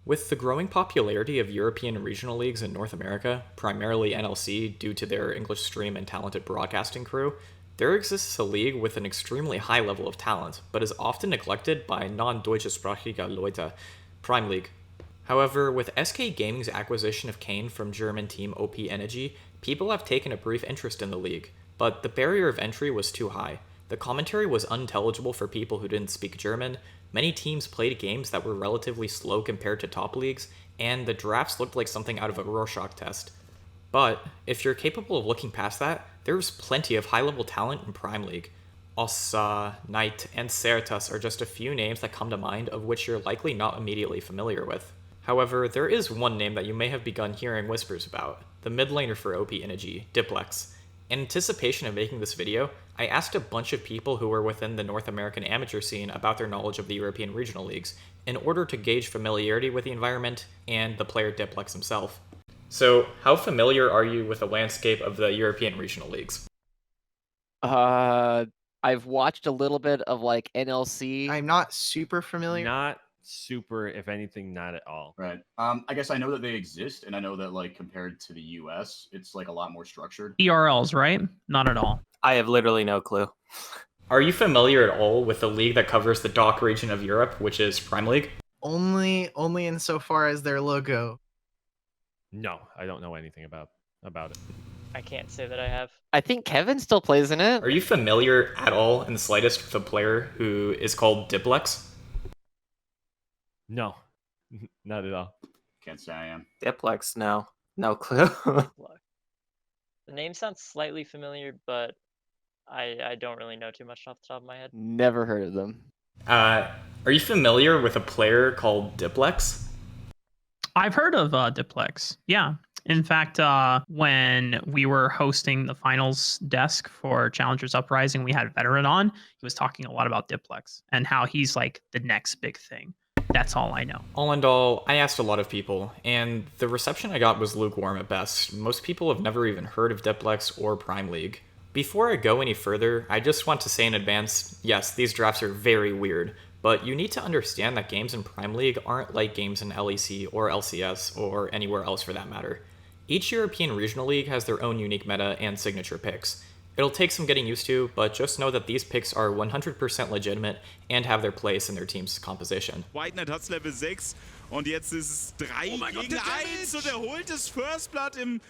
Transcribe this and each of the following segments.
With the growing popularity of European regional leagues in North America, primarily NLC due to their English stream and talented broadcasting crew, there exists a league with an extremely high level of talent, but is often neglected by non-deutschsprachige Leute, Prime League. However, with SK Gaming's acquisition of Kane from German team OP Energy, people have taken a brief interest in the league, but the barrier of entry was too high. The commentary was unintelligible for people who didn't speak German, many teams played games that were relatively slow compared to top leagues, and the drafts looked like something out of a Rorschach test. But, if you're capable of looking past that, there's plenty of high-level talent in Prime League. Ossa, Knight, and Certus are just a few names that come to mind of which you're likely not immediately familiar with. However, there is one name that you may have begun hearing whispers about, the mid laner for OP Energy, Diplex. In anticipation of making this video, I asked a bunch of people who were within the North American amateur scene about their knowledge of the European regional leagues, in order to gauge familiarity with the environment and the player Diplex himself. So, how familiar are you with the landscape of the European regional leagues? I've watched a little bit of like NLC. I'm not super familiar. Not super, if anything, not at all. Right. I guess I know that they exist, and I know that like compared to the US, it's like a lot more structured. ERLs, right? Not at all. I have literally no clue. Are you familiar at all with the league that covers the DACH region of Europe, which is Prime League? Only insofar as their logo. No, I don't know anything about it. I can't say that I have. I think Kevin still plays in it. Are you familiar at all in the slightest with a player who is called Diplex? No, not at all. Can't say I am. Diplex, no clue. The name sounds slightly familiar, but I don't really know too much off the top of my head. Never heard of them. Are you familiar with a player called Diplex? I've heard of Diplex. Yeah. In fact, when we were hosting the finals desk for Challengers Uprising, we had Veteran on. He was talking a lot about Diplex and how he's like the next big thing. That's all I know. All in all, I asked a lot of people, and the reception I got was lukewarm at best. Most people have never even heard of Diplex or Prime League. Before I go any further, I just want to say in advance, yes, these drafts are very weird, but you need to understand that games in Prime League aren't like games in LEC or LCS or anywhere else for that matter. Each European regional league has their own unique meta and signature picks. It'll take some getting used to, but just know that these picks are 100% legitimate and have their place in their team's composition. White Knight hat's Level 6 und jetzt ist es 3 gegen 1 und er holt das First Blood im...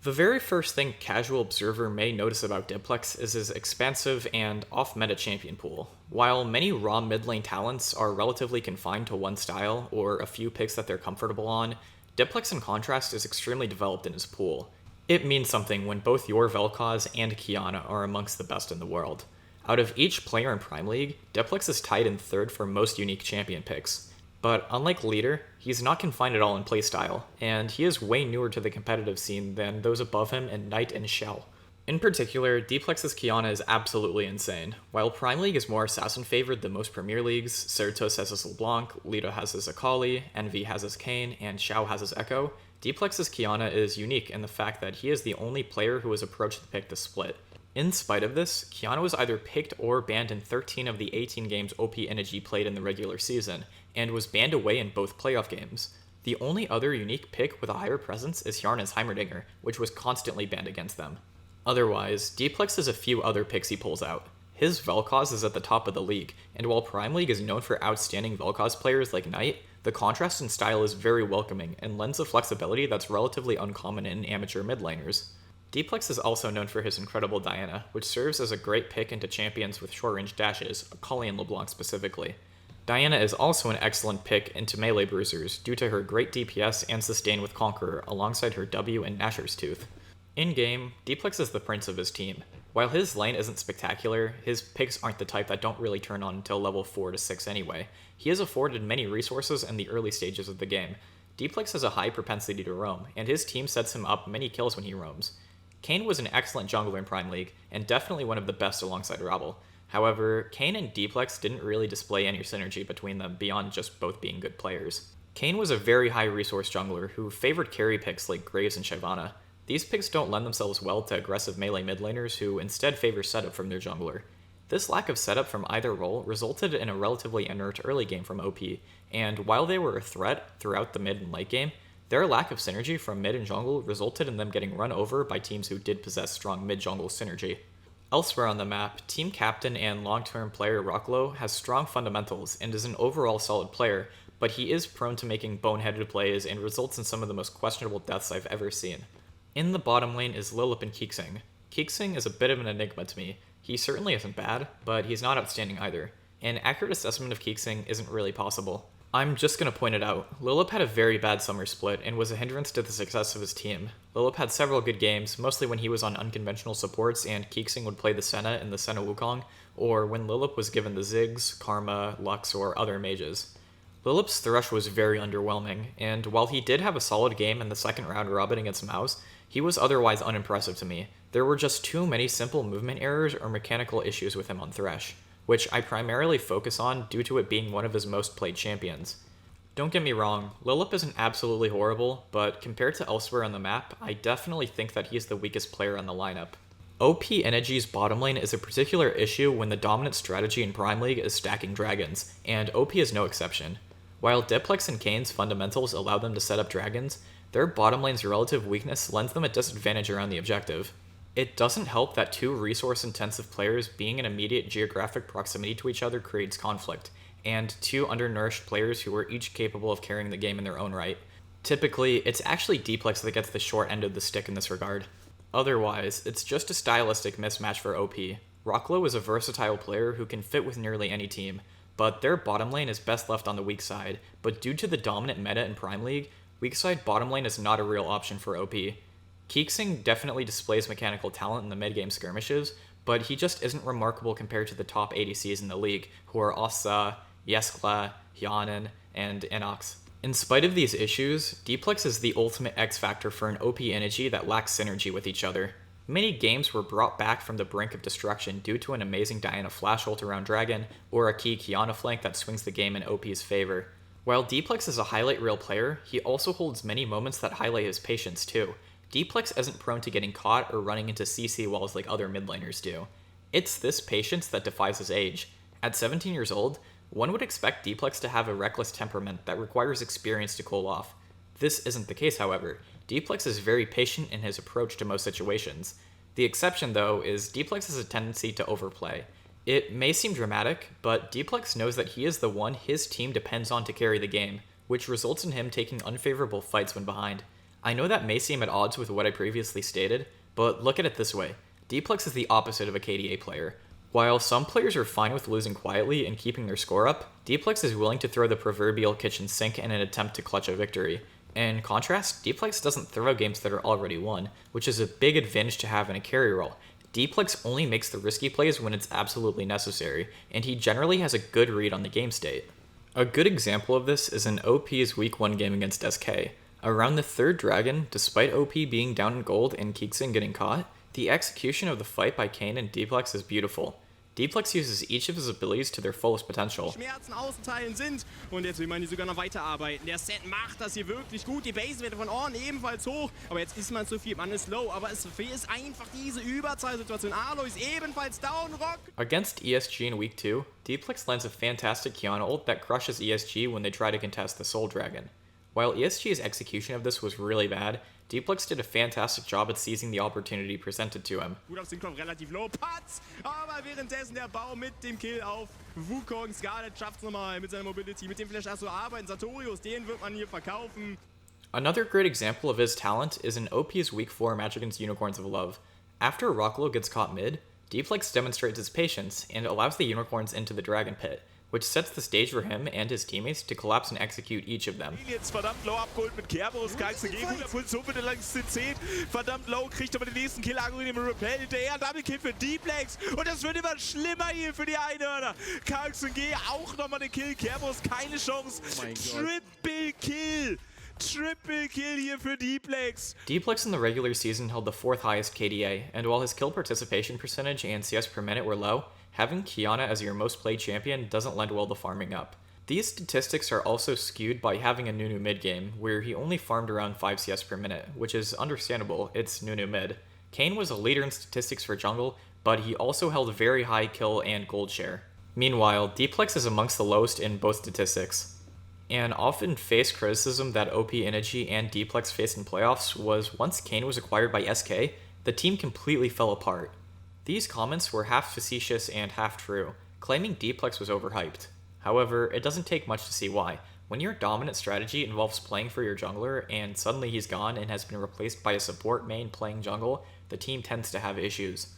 The very first thing casual observer may notice about Diplex is his expansive and off-meta champion pool. While many raw mid-lane talents are relatively confined to one style or a few picks that they're comfortable on, Diplex in contrast is extremely developed in his pool. It means something when both your Vel'Koz and Qiyana are amongst the best in the world. Out of each player in Prime League, Diplex is tied in third for most unique champion picks. But unlike Leader, he's not confined at all in playstyle, and he is way newer to the competitive scene than those above him in Knight and Shell. In particular, Diplex's Qiyana is absolutely insane. While Prime League is more assassin favored than most Premier Leagues, Certus has his LeBlanc, Lido has his Akali, Envy has his Kayn, and Xiao has his Echo, Diplex's Qiyana is unique in the fact that he is the only player who has approached the pick to split. In spite of this, Qiyana was either picked or banned in 13 of the 18 games OP Energy played in the regular season, and was banned away in both playoff games. The only other unique pick with a higher presence is Hjarna's Heimerdinger, which was constantly banned against them. Otherwise, Diplex has a few other picks he pulls out. His Vel'Koz is at the top of the league, and while Prime League is known for outstanding Vel'Koz players like Knight, the contrast in style is very welcoming and lends a flexibility that's relatively uncommon in amateur mid laners. Diplex is also known for his incredible Diana, which serves as a great pick into champions with short-range dashes, Akali and LeBlanc specifically. Diana is also an excellent pick into melee bruisers due to her great DPS and sustain with Conqueror alongside her W and Nashor's Tooth. In-game, Diplex is the prince of his team. While his lane isn't spectacular, his picks aren't the type that don't really turn on until level 4 to 6 anyway. He is afforded many resources in the early stages of the game. Diplex has a high propensity to roam, and his team sets him up many kills when he roams. Kayn was an excellent jungler in Prime League, and definitely one of the best alongside Rabble. However, Kayn and Diplex didn't really display any synergy between them beyond just both being good players. Kayn was a very high resource jungler who favored carry picks like Graves and Shyvana. These picks don't lend themselves well to aggressive melee mid laners who instead favor setup from their jungler. This lack of setup from either role resulted in a relatively inert early game from OP, and while they were a threat throughout the mid and late game, their lack of synergy from mid and jungle resulted in them getting run over by teams who did possess strong mid-jungle synergy. Elsewhere on the map, team captain and long-term player Raafaa has strong fundamentals and is an overall solid player, but he is prone to making boneheaded plays and results in some of the most questionable deaths I've ever seen. In the bottom lane is Lilip and Keeksing. Keeksing is a bit of an enigma to me. He certainly isn't bad, but he's not outstanding either. An accurate assessment of Keeksing isn't really possible. I'm just going to point it out. Lilip had a very bad summer split and was a hindrance to the success of his team. Lilip had several good games, mostly when he was on unconventional supports and Keeksing would play the Senna in the Senna Wukong, or when Lilip was given the Ziggs, Karma, Lux, or other mages. Lilip's Thresh was very underwhelming, and while he did have a solid game in the second round robin against Mouse, he was otherwise unimpressive to me. There were just too many simple movement errors or mechanical issues with him on Thresh, which I primarily focus on due to it being one of his most played champions. Don't get me wrong, Lilip isn't absolutely horrible, but compared to elsewhere on the map, I definitely think that he's the weakest player on the lineup. OP Energy's bottom lane is a particular issue when the dominant strategy in Prime League is stacking dragons, and OP is no exception. While Diplex and Kane's fundamentals allow them to set up dragons, their bottom lane's relative weakness lends them a disadvantage around the objective. It doesn't help that two resource-intensive players being in immediate geographic proximity to each other creates conflict, and two undernourished players who are each capable of carrying the game in their own right. Typically, it's actually Diplex that gets the short end of the stick in this regard. Otherwise, it's just a stylistic mismatch for OP. Raafaa is a versatile player who can fit with nearly any team, but their bottom lane is best left on the weak side, but due to the dominant meta in Prime League, weak side bottom lane is not a real option for OP. Keeksing definitely displays mechanical talent in the mid-game skirmishes, but he just isn't remarkable compared to the top ADCs in the league, who are Ossa, Yeskla, Hyanin, and Inox. In spite of these issues, Diplex is the ultimate X-factor for an OP Energy that lacks synergy with each other. Many games were brought back from the brink of destruction due to an amazing Diana flash ult around Dragon, or a key Qiyana flank that swings the game in OP's favor. While Diplex is a highlight reel player, he also holds many moments that highlight his patience too. Diplex isn't prone to getting caught or running into CC walls like other mid laners do. It's this patience that defies his age. At 17 years old, one would expect Diplex to have a reckless temperament that requires experience to cool off. This isn't the case, however. Diplex is very patient in his approach to most situations. The exception, though, is Diplex has a tendency to overplay. It may seem dramatic, but Diplex knows that he is the one his team depends on to carry the game, which results in him taking unfavorable fights when behind. I know that may seem at odds with what I previously stated, but look at it this way. Diplex is the opposite of a KDA player. While some players are fine with losing quietly and keeping their score up, Diplex is willing to throw the proverbial kitchen sink in an attempt to clutch a victory. In contrast, Diplex doesn't throw games that are already won, which is a big advantage to have in a carry role. Diplex only makes the risky plays when it's absolutely necessary, and he generally has a good read on the game state. A good example of this is in OP's Week 1 game against SK. Around the third dragon, despite OP being down in gold and Keeksing getting caught, the execution of the fight by Kane and Diplex is beautiful. Diplex uses each of his abilities to their fullest potential. Schmerzen austeilen sind und jetzt will man hier sogar noch weiterarbeiten. Der Set macht das hier wirklich gut. Die Basenwerte von Orn ebenfalls hoch, aber jetzt ist man zu viel. Man ist low, aber es ist einfach diese Überzahlsituation. Arlo ist ebenfalls down, Rock. Against ESG in Week 2, Diplex lands a fantastic Qiyana ult that crushes ESG when they try to contest the Soul Dragon. While ESG's execution of this was really bad, Diplex did a fantastic job at seizing the opportunity presented to him. Gut auf den Kopf, relativ low, Patz, aber währenddessen der Bau mit dem Kill auf Wukong. Scarlet schafft es nochmal mit seiner Mobility, mit dem Flash zu arbeiten. Sartorius, den wird man hier verkaufen. Another great example of his talent is in OP's Week 4 match against Unicorns of Love. After Raafaa gets caught mid, Diplex demonstrates his patience and allows the Unicorns into the Dragon Pit, which sets the stage for him and his teammates to collapse and execute each of them. Jetzt verdammt low abgeholt mit Kerberos, KXG, guter Position für den langsten 10. Verdammt low, kriegt aber den nächsten Kill, Agro in dem Repel hinterher, Double Kill für Diplex und das wird immer schlimmer hier für die Einhörner. KXG auch nochmal den Kill, Kerberos keine Chance, Triple Kill! Triple kill here for Diplex. Diplex in the regular season held the 4th highest KDA, and while his kill participation percentage and CS per minute were low, having Qiyana as your most played champion doesn't lend well to farming up. These statistics are also skewed by having a Nunu mid game, where he only farmed around 5 CS per minute, which is understandable, it's Nunu mid. Kane was a leader in statistics for jungle, but he also held very high kill and gold share. Meanwhile, Diplex is amongst the lowest in both statistics. An often faced criticism that OP Energy and Diplex faced in playoffs was once Kane was acquired by SK, the team completely fell apart. These comments were half facetious and half true, claiming Diplex was overhyped. However, it doesn't take much to see why. When your dominant strategy involves playing for your jungler and suddenly he's gone and has been replaced by a support main playing jungle, the team tends to have issues.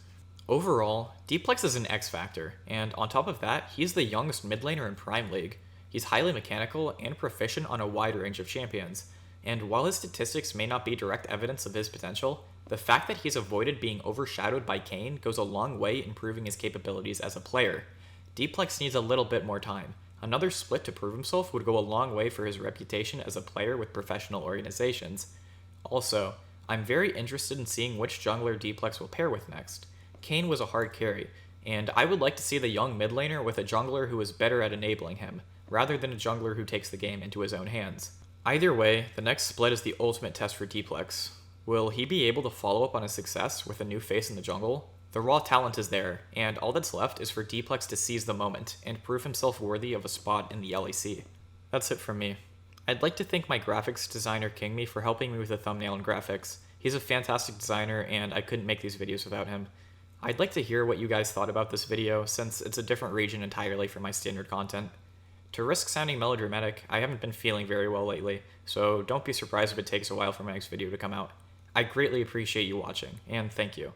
Overall, Diplex is an X factor, and on top of that, he's the youngest mid laner in Prime League. He's highly mechanical and proficient on a wide range of champions, and while his statistics may not be direct evidence of his potential, the fact that he's avoided being overshadowed by Kane goes a long way in proving his capabilities as a player. Diplex needs a little bit more time. Another split to prove himself would go a long way for his reputation as a player with professional organizations. Also, I'm very interested in seeing which jungler Diplex will pair with next. Kane was a hard carry, and I would like to see the young mid laner with a jungler who is better at enabling him, rather than a jungler who takes the game into his own hands. Either way, the next split is the ultimate test for Diplex. Will he be able to follow up on his success with a new face in the jungle? The raw talent is there, and all that's left is for Diplex to seize the moment and prove himself worthy of a spot in the LEC. That's it from me. I'd like to thank my graphics designer KingMe for helping me with the thumbnail and graphics. He's a fantastic designer and I couldn't make these videos without him. I'd like to hear what you guys thought about this video since it's a different region entirely from my standard content. To risk sounding melodramatic, I haven't been feeling very well lately, so don't be surprised if it takes a while for my next video to come out. I greatly appreciate you watching, and thank you.